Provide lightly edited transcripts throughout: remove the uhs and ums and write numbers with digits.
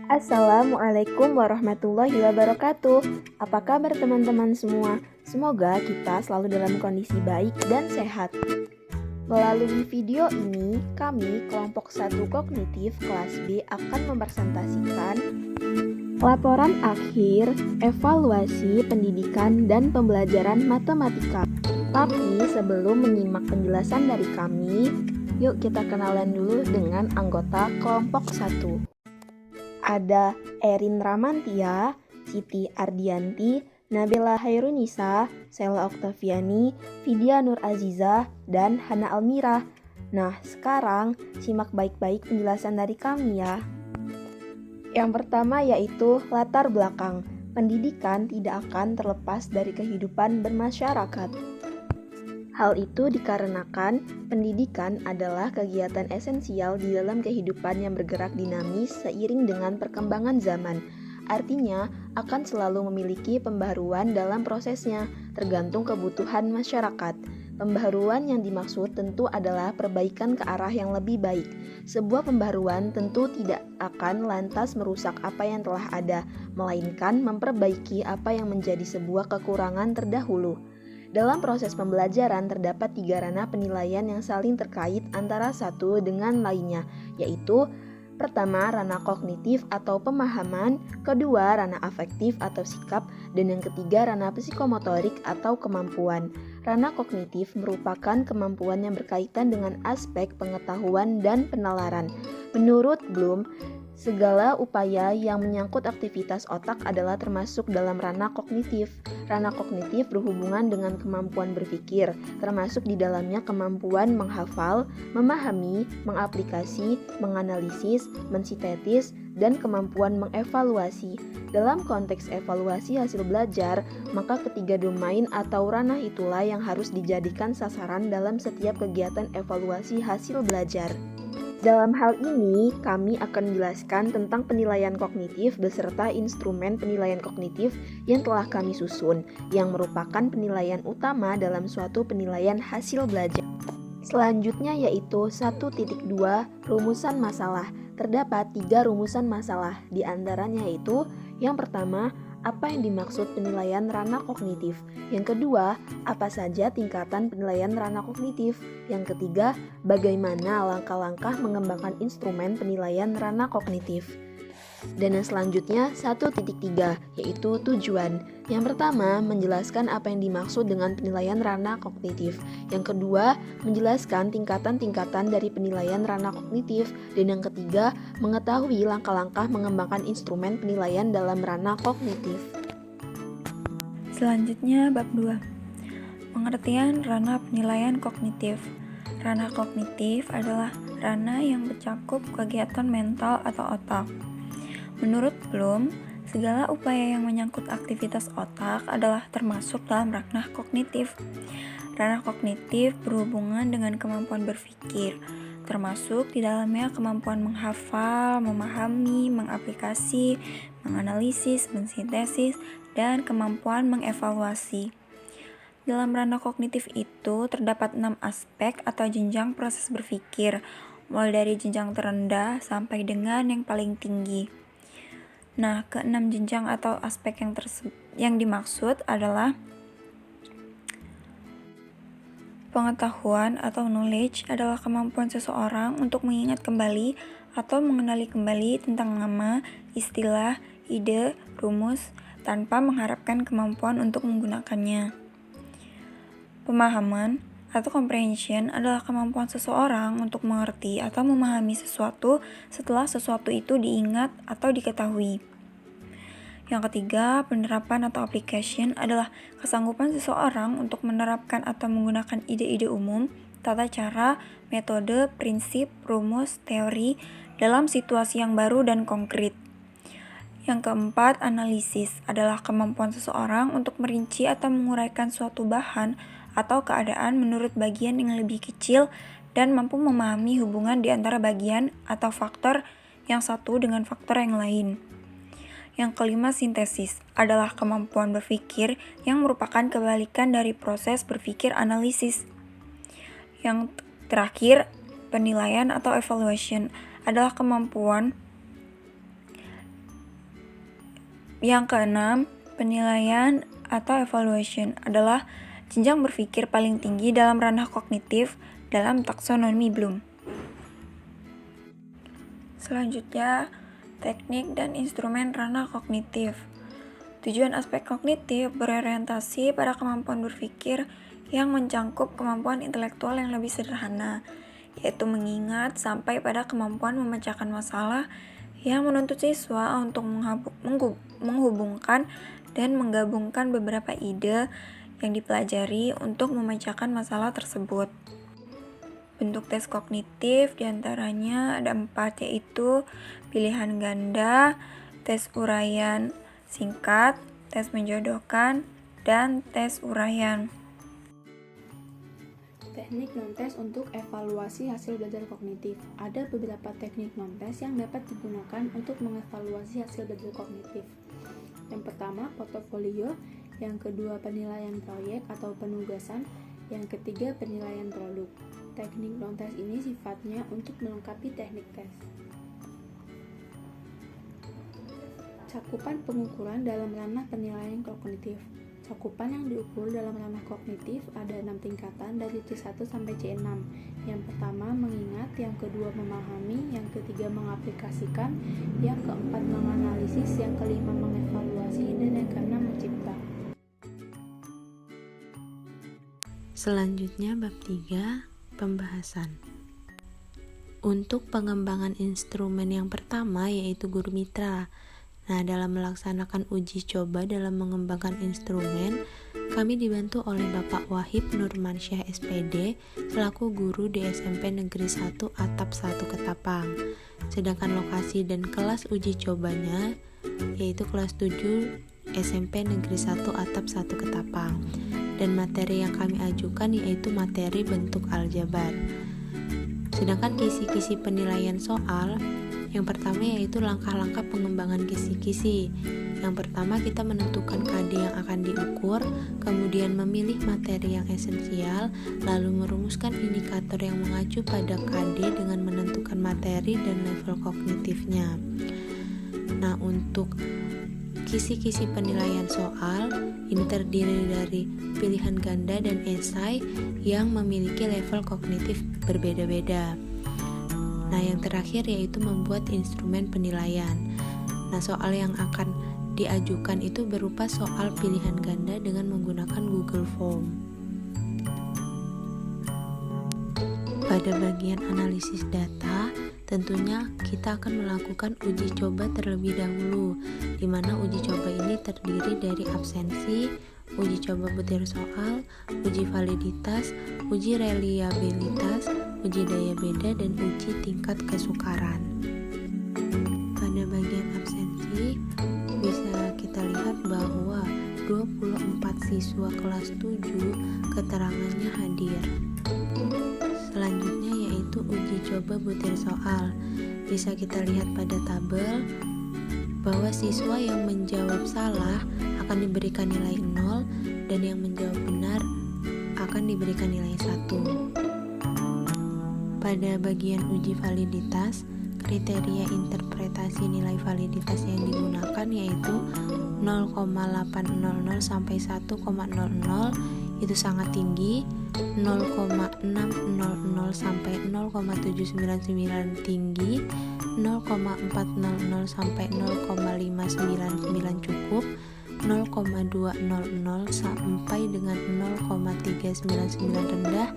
Assalamualaikum warahmatullahi wabarakatuh. Apa kabar teman-teman semua? Semoga kita selalu dalam kondisi baik dan sehat. Melalui video ini, kami kelompok 1 kognitif kelas B akan mempresentasikan laporan akhir evaluasi pendidikan dan pembelajaran matematika. Tapi sebelum menyimak penjelasan dari kami, yuk kita kenalan dulu dengan anggota kelompok 1. Ada Erin Ramantia, Siti Ardianti, Nabila Hairunisa, Sela Oktaviani, Vidya Nur Azizah, dan Hana Almira. Nah, sekarang simak baik-baik penjelasan dari kami ya. Yang pertama yaitu latar belakang. Pendidikan tidak akan terlepas dari kehidupan bermasyarakat. Hal itu dikarenakan pendidikan adalah kegiatan esensial di dalam kehidupan yang bergerak dinamis seiring dengan perkembangan zaman. Artinya, akan selalu memiliki pembaharuan dalam prosesnya, tergantung kebutuhan masyarakat. Pembaharuan yang dimaksud tentu adalah perbaikan ke arah yang lebih baik. Sebuah pembaharuan tentu tidak akan lantas merusak apa yang telah ada, melainkan memperbaiki apa yang menjadi sebuah kekurangan terdahulu. Dalam proses pembelajaran terdapat 3 ranah penilaian yang saling terkait antara satu dengan lainnya, yaitu pertama, ranah kognitif atau pemahaman, kedua, ranah afektif atau sikap, dan yang ketiga, ranah psikomotorik atau kemampuan. Ranah kognitif merupakan kemampuan yang berkaitan dengan aspek pengetahuan dan penalaran. Menurut Bloom, segala upaya yang menyangkut aktivitas otak adalah termasuk dalam ranah kognitif. Ranah kognitif berhubungan dengan kemampuan berpikir, termasuk di dalamnya kemampuan menghafal, memahami, mengaplikasi, menganalisis, mensintetis, dan kemampuan mengevaluasi. Dalam konteks evaluasi hasil belajar, maka ketiga domain atau ranah itulah yang harus dijadikan sasaran dalam setiap kegiatan evaluasi hasil belajar. Dalam hal ini, kami akan menjelaskan tentang penilaian kognitif beserta instrumen penilaian kognitif yang telah kami susun, yang merupakan penilaian utama dalam suatu penilaian hasil belajar. Selanjutnya yaitu 1.2 rumusan masalah. Terdapat 3 rumusan masalah, di antaranya yaitu yang pertama, apa yang dimaksud penilaian ranah kognitif? Yang kedua, apa saja tingkatan penilaian ranah kognitif? Yang ketiga, bagaimana langkah-langkah mengembangkan instrumen penilaian ranah kognitif? Dan yang selanjutnya 1.3 yaitu tujuan. Yang pertama, menjelaskan apa yang dimaksud dengan penilaian ranah kognitif. Yang kedua, menjelaskan tingkatan-tingkatan dari penilaian ranah kognitif. Dan yang ketiga, mengetahui langkah-langkah mengembangkan instrumen penilaian dalam ranah kognitif. Selanjutnya bab 2. Pengertian ranah penilaian kognitif. Ranah kognitif adalah ranah yang mencakup kegiatan mental atau otak. Menurut Bloom, segala upaya yang menyangkut aktivitas otak adalah termasuk dalam ranah kognitif. Ranah kognitif berhubungan dengan kemampuan berpikir, termasuk di dalamnya kemampuan menghafal, memahami, mengaplikasi, menganalisis, mensintesis, dan kemampuan mengevaluasi. Dalam ranah kognitif itu terdapat 6 aspek atau jenjang proses berpikir, mulai dari jenjang terendah sampai dengan yang paling tinggi. Nah, ke-6 jenjang atau aspek yang dimaksud adalah pengetahuan atau knowledge adalah kemampuan seseorang untuk mengingat kembali atau mengenali kembali tentang nama, istilah, ide, rumus, tanpa mengharapkan kemampuan untuk menggunakannya. Pemahaman atau comprehension adalah kemampuan seseorang untuk mengerti atau memahami sesuatu setelah sesuatu itu diingat atau diketahui. Yang ketiga, penerapan atau application adalah kesanggupan seseorang untuk menerapkan atau menggunakan ide-ide umum, tata cara, metode, prinsip, rumus, teori dalam situasi yang baru dan konkret. Yang keempat, analisis adalah kemampuan seseorang untuk merinci atau menguraikan suatu bahan atau keadaan menurut bagian yang lebih kecil dan mampu memahami hubungan di antara bagian atau faktor yang satu dengan faktor yang lain. Yang kelima, sintesis adalah kemampuan berpikir yang merupakan kebalikan dari proses berpikir analisis. Yang terakhir, penilaian atau evaluation adalah kemampuan Yang keenam, penilaian atau evaluation adalah jenjang berpikir paling tinggi dalam ranah kognitif dalam taksonomi Bloom. Selanjutnya, teknik dan instrumen ranah kognitif. Tujuan aspek kognitif berorientasi pada kemampuan berpikir yang mencangkup kemampuan intelektual yang lebih sederhana, yaitu mengingat sampai pada kemampuan memecahkan masalah yang menuntut siswa untuk menghubungkan dan menggabungkan beberapa ide yang dipelajari untuk memecahkan masalah tersebut. Bentuk tes kognitif diantaranya ada 4, yaitu pilihan ganda, tes uraian singkat, tes menjodohkan, dan tes uraian. Teknik non-tes untuk evaluasi hasil belajar kognitif. Ada beberapa teknik non-tes yang dapat digunakan untuk mengevaluasi hasil belajar kognitif. Yang pertama, portofolio. Yang kedua, penilaian proyek atau penugasan. Yang ketiga, penilaian produk. Teknik non-tes ini sifatnya untuk melengkapi teknik tes. Cakupan pengukuran dalam ranah penilaian kognitif. Cakupan yang diukur dalam ranah kognitif ada 6 tingkatan dari C1 sampai C6. Yang pertama mengingat, yang kedua memahami, yang ketiga mengaplikasikan, yang keempat menganalisis, yang kelima mengevaluasi, dan yang keenam mencipta. Selanjutnya bab 3, pembahasan. Untuk pengembangan instrumen yang pertama yaitu guru mitra. Nah, dalam melaksanakan uji coba dalam mengembangkan instrumen, kami dibantu oleh Bapak Wahib Nurmansyah SPD selaku guru di SMP Negeri 1 Atap 1 Ketapang. Sedangkan lokasi dan kelas uji cobanya yaitu kelas 7 SMP Negeri 1 Atap 1 Ketapang. Dan materi yang kami ajukan yaitu materi bentuk aljabar. Sedangkan kisi-kisi penilaian soal, yang pertama yaitu langkah-langkah pengembangan kisi-kisi. Yang pertama kita menentukan KD yang akan diukur, kemudian memilih materi yang esensial, lalu merumuskan indikator yang mengacu pada KD dengan menentukan materi dan level kognitifnya. Nah, untuk kisi-kisi penilaian soal ini terdiri dari pilihan ganda dan esai yang memiliki level kognitif berbeda-beda. Nah, yang terakhir yaitu membuat instrumen penilaian. Nah, soal yang akan diajukan itu berupa soal pilihan ganda dengan menggunakan Google Form. Pada bagian analisis data, tentunya kita akan melakukan uji coba terlebih dahulu, di mana uji coba ini terdiri dari absensi, uji coba butir soal, uji validitas, uji reliabilitas, uji daya beda, dan uji tingkat kesukaran. Pada bagian absensi, bisa kita lihat bahwa 24 siswa kelas 7 keterangannya hadir. Selanjutnya yaitu uji coba butir soal. Bisa kita lihat pada tabel bahwa siswa yang menjawab salah akan diberikan nilai 0 dan yang menjawab benar akan diberikan nilai 1. Pada bagian uji validitas, kriteria interpretasi nilai validitas yang digunakan yaitu 0,800 sampai 1,00 itu sangat tinggi, 0,600 sampai 0,799 tinggi, 0,400 sampai 0,599 cukup, 0,200 sampai dengan 0,399 rendah,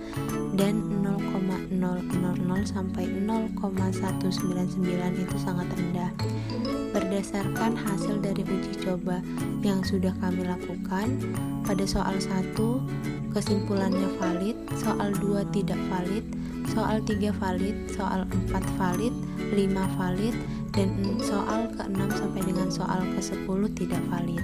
dan 0,000 sampai 0,199 itu sangat rendah. Berdasarkan hasil dari uji coba yang sudah kami lakukan, pada soal 1 kesimpulannya valid, soal 2 tidak valid, soal 3 valid, soal 4 valid, 5 valid, dan soal ke-6 sampai dengan soal ke-10 tidak valid.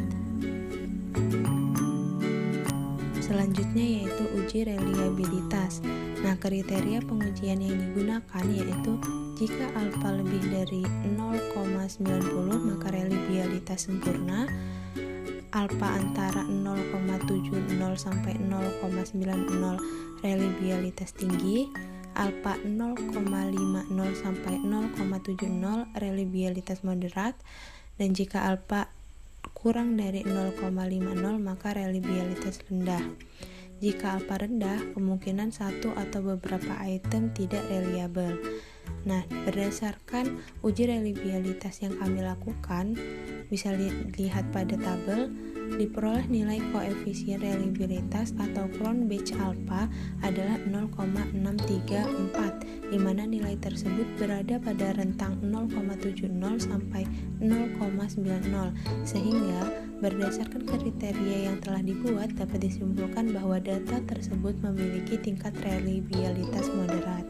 Selanjutnya yaitu uji reliabilitas. Nah, kriteria pengujian yang digunakan yaitu jika alfa lebih dari 0,90 maka reliabilitas sempurna, alfa antara 0,70 sampai 0,90 reliabilitas tinggi, alfa 0,50 sampai 0,70 reliabilitas moderat, dan jika alfa kurang dari 0,50 maka reliabilitas rendah. Jika alfa rendah, kemungkinan satu atau beberapa item tidak reliable. Nah, berdasarkan uji reliabilitas yang kami lakukan, bisa dilihat pada tabel, diperoleh nilai koefisien reliabilitas atau Cron batch alpha adalah 0,634, di mana nilai tersebut berada pada rentang 0,70 sampai 0,90, sehingga berdasarkan kriteria yang telah dibuat dapat disimpulkan bahwa data tersebut memiliki tingkat reliabilitas moderat.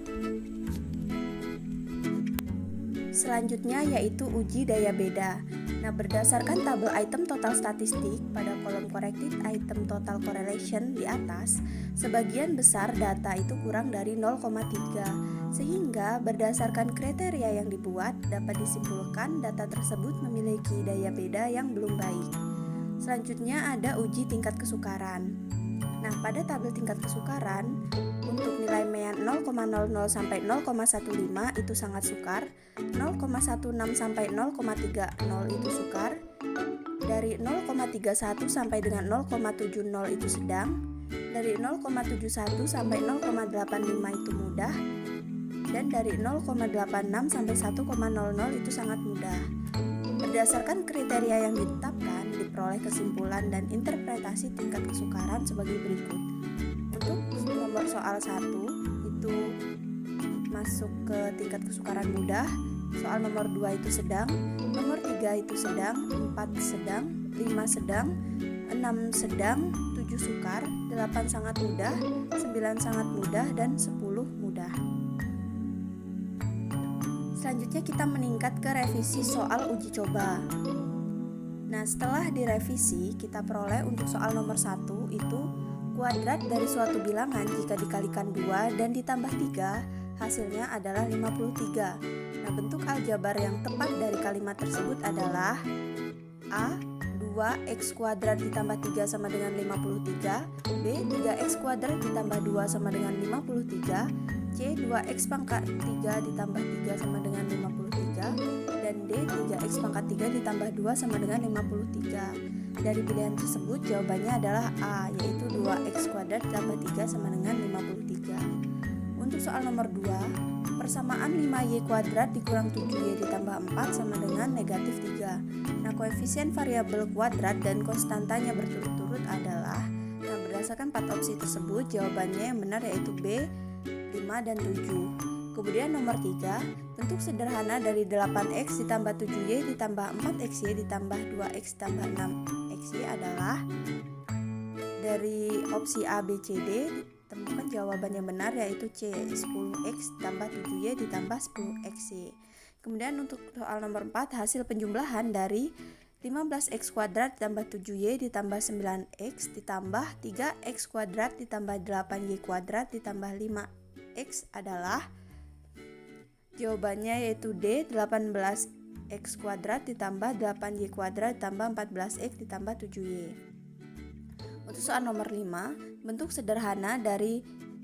Selanjutnya yaitu uji daya beda. Nah, berdasarkan tabel item total statistik pada kolom corrected item total correlation di atas, sebagian besar data itu kurang dari 0,3, sehingga berdasarkan kriteria yang dibuat dapat disimpulkan data tersebut memiliki daya beda yang belum baik. Selanjutnya ada uji tingkat kesukaran. Nah, pada tabel tingkat kesukaran, untuk nilai MEAN 0,00 sampai 0,15 itu sangat sukar, 0,16 sampai 0,30 itu sukar, dari 0,31 sampai dengan 0,70 itu sedang, dari 0,71 sampai 0,85 itu mudah, dan dari 0,86 sampai 1,00 itu sangat mudah. Berdasarkan kriteria yang ditetapkan, diperoleh kesimpulan dan interpretasi tingkat kesukaran sebagai berikut. Untuk nomor soal 1 itu masuk ke tingkat kesukaran mudah, soal nomor 2 itu sedang, nomor 3 itu sedang, 4 sedang, 5 sedang, 6 sedang, 7 sukar, 8 sangat mudah, 9 sangat mudah, dan 10 mudah. Selanjutnya kita meningkat ke revisi soal uji coba. Nah, setelah direvisi, kita peroleh untuk soal nomor 1 itu kuadrat dari suatu bilangan jika dikalikan 2 dan ditambah 3, hasilnya adalah 53. Nah, bentuk aljabar yang tepat dari kalimat tersebut adalah A. 2x kuadrat ditambah 3 sama dengan 53, B. 3x kuadrat ditambah 2 sama dengan 53, C. 2x pangkat 3 ditambah 3 sama dengan 53, dan D. 3x pangkat 3 ditambah 2 sama dengan 53. Dari pilihan tersebut jawabannya adalah A, yaitu 2x kuadrat ditambah 3 sama dengan 53. Untuk soal nomor 2, persamaan 5y kuadrat dikurang 7y ditambah 4 sama dengan negatif 3. Nah, koefisien variabel kuadrat dan konstantanya berturut-turut adalah, nah berdasarkan 4 opsi tersebut jawabannya yang benar yaitu B, 5 dan 7. Kemudian nomor 3, bentuk sederhana dari 8x ditambah 7y ditambah 4xy ditambah 2x ditambah 6xy adalah dari opsi A, B, C, D. Temukan jawaban yang benar yaitu C, 10x ditambah 7y ditambah 10xy. Kemudian untuk soal nomor 4, hasil penjumlahan dari 15x kuadrat ditambah 7y ditambah 9x ditambah 3x kuadrat ditambah 8y kuadrat ditambah 5x adalah jawabannya yaitu D, 18x kuadrat ditambah 8y kuadrat ditambah 14x ditambah 7y. Untuk soal nomor 5, bentuk sederhana dari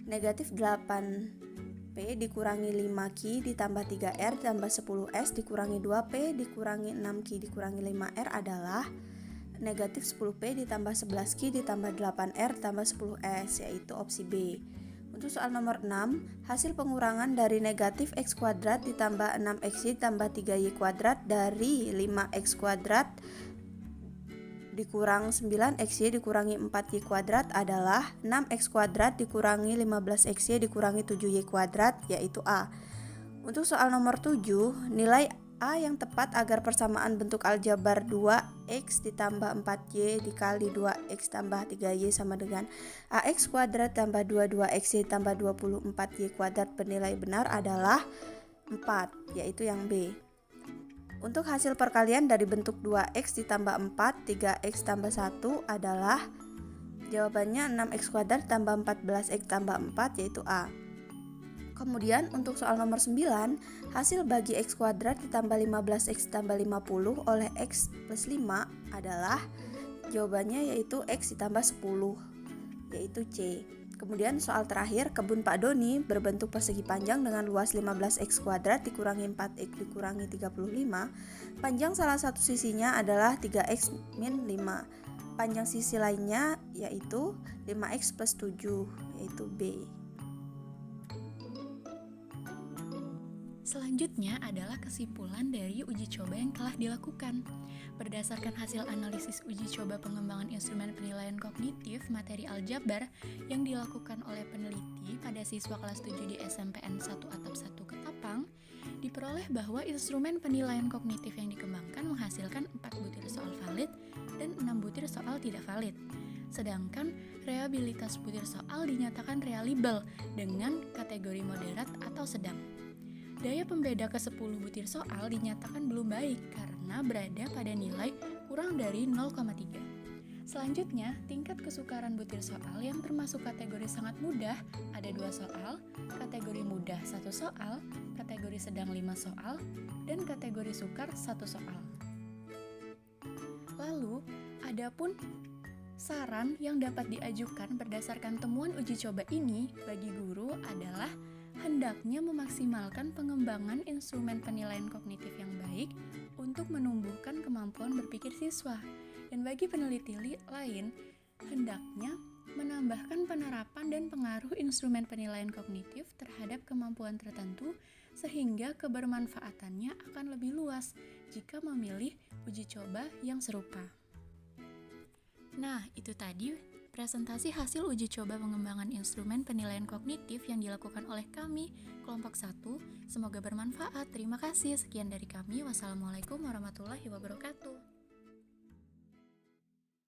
negatif 8p dikurangi 5q ditambah 3r ditambah 10s dikurangi 2p dikurangi 6q dikurangi 5r adalah negatif 10p ditambah 11q ditambah 8r ditambah 10s, yaitu opsi B. Untuk soal nomor 6, hasil pengurangan dari negatif x kuadrat ditambah 6xy ditambah 3y kuadrat dari 5x kuadrat dikurang 9xy dikurangi 4y kuadrat adalah 6x kuadrat dikurangi 15xy dikurangi 7y kuadrat, yaitu A. Untuk soal nomor 7, nilai A yang tepat agar persamaan bentuk aljabar 2x ditambah 4y dikali 2x tambah 3y sama dengan ax kuadrat tambah 22xy tambah 24y kuadrat bernilai benar adalah 4, yaitu yang B. Untuk hasil perkalian dari bentuk 2x ditambah 4, 3x tambah 1 adalah jawabannya 6x kuadrat tambah 14x tambah 4, yaitu A. Kemudian untuk soal nomor 9, hasil bagi x kuadrat ditambah 15x ditambah 50 oleh x plus 5 adalah jawabannya yaitu x ditambah 10, yaitu C. Kemudian soal terakhir, kebun Pak Doni berbentuk persegi panjang dengan luas 15x kuadrat dikurangi 4x dikurangi 35. Panjang salah satu sisinya adalah 3x min 5. Panjang sisi lainnya yaitu 5x plus 7, yaitu B. Selanjutnya adalah kesimpulan dari uji coba yang telah dilakukan. Berdasarkan hasil analisis uji coba pengembangan instrumen penilaian kognitif materi aljabar yang dilakukan oleh peneliti pada siswa kelas 7 di SMPN 1 Atap 1 Ketapang, diperoleh bahwa instrumen penilaian kognitif yang dikembangkan menghasilkan 4 butir soal valid dan 6 butir soal tidak valid. Sedangkan reliabilitas butir soal dinyatakan reliable dengan kategori moderat atau sedang. Daya pembeda ke-10 butir soal dinyatakan belum baik karena berada pada nilai kurang dari 0,3. Selanjutnya, tingkat kesukaran butir soal yang termasuk kategori sangat mudah ada 2 soal, kategori mudah 1 soal, kategori sedang 5 soal, dan kategori sukar 1 soal. Lalu, adapun saran yang dapat diajukan berdasarkan temuan uji coba ini bagi guru adalah hendaknya memaksimalkan pengembangan instrumen penilaian kognitif yang baik untuk menumbuhkan kemampuan berpikir siswa. Dan bagi peneliti lain, hendaknya menambahkan penerapan dan pengaruh instrumen penilaian kognitif terhadap kemampuan tertentu sehingga kebermanfaatannya akan lebih luas jika memilih uji coba yang serupa. Nah, itu tadi presentasi hasil uji coba pengembangan instrumen penilaian kognitif yang dilakukan oleh kami, kelompok 1. Semoga bermanfaat. Terima kasih. Sekian dari kami. Wassalamualaikum warahmatullahi wabarakatuh.